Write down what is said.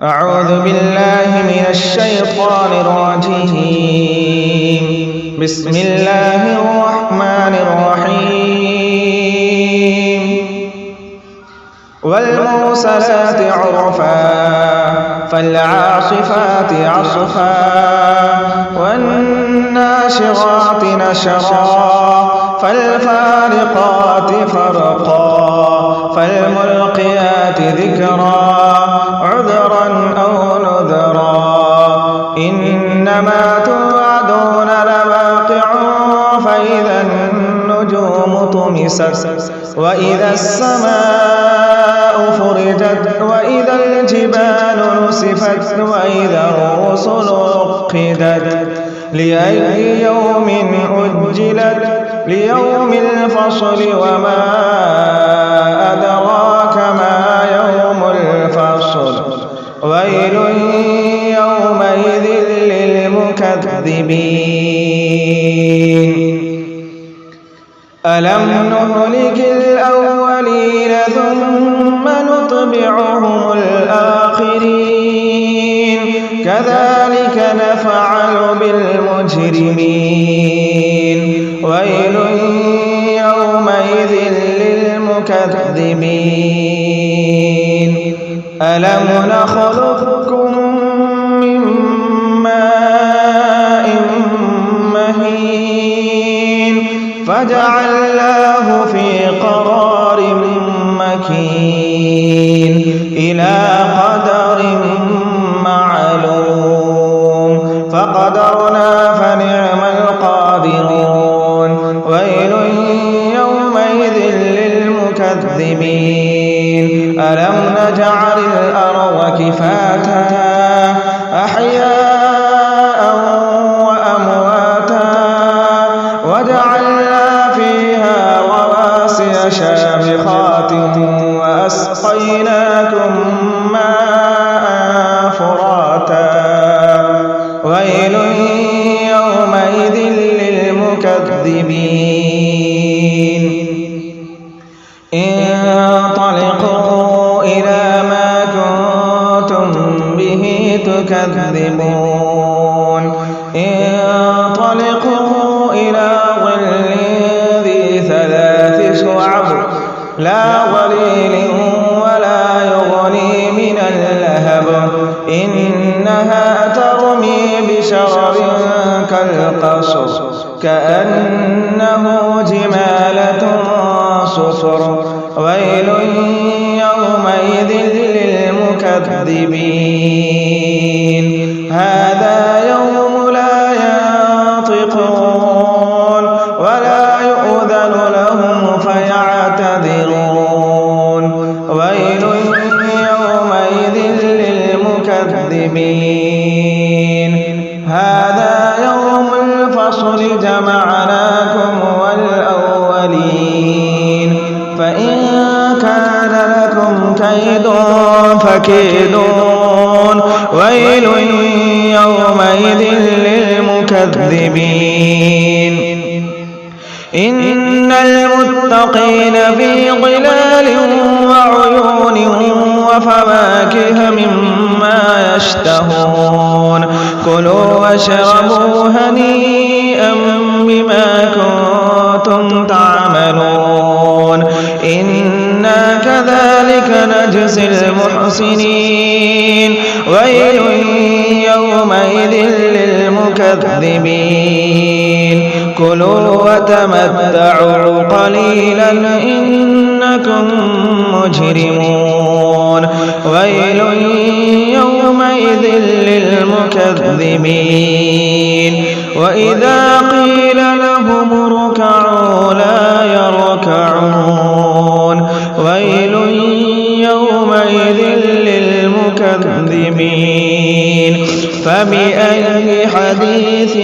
أعوذ بالله من الشيطان الرجيم. بسم الله الرحمن الرحيم. والمرسلات عرفا فالعاصفات عصفا والناشرات نشرا فالفارقات فرقا فالملقيات ذكرا عذرا أو نذرا إنما توعدون لواقع فإذا النجوم طمست وإذا السماء فرجت وإذا الجبال نسفت وإذا الرسل أقدت لأي يوم أجلت ليوم الفصل وما أدراك ما يوم الفصل ويل يومئذ للمكذبين ألم نهلك الأولين ثم نتبعهم الآخرين كذلك نفعل بالمجرمين ويل يومئذ للمكذبين ألم نخلقكم من ماء مهين فجعلناه في قرار مكين إلى قدر معلوم فقدرنا فنعم القادرون ويل يومئذ للمكذبين ألم نجعل الأرض كفاتا أحياء وأمواتا وجعلنا فيها رواسي شامخات وأسقيناكم ماء فراتا ويل يومئذ للمكذبين انطلقوا إلى ما كنتم به تكذبون انطلقوا إلى ظل ذي ثلاث شعب لا ظليل ولا يغني من اللهب إنها ترمي بشرر كالقصر كأنه جمالة صفر ويل يومئذ للمكذبين هذا يوم لا ينطقون ولا يؤذن لهم فيعتذرون ويل يومئذ للمكذبين هذا يوم الفصل جمعناكم والأولين فإن كان لكم كيد فكيدون ويل يومئذ للمكذبين إن المتقين في ظلال وعيون وفواكه مما يشتهون كلوا واشربوا هنيئا بما كنتم تعملون إنا كذلك نجزي المحسنين ويل يومئذ للمكذبين كلوا وتمتعوا قليلا إنكم مجرمون ويل يومئذ للمكذبين وإذا قيل لهم اركعوا لا يركعون ويل يومئذ للمكذبين فبأي حديث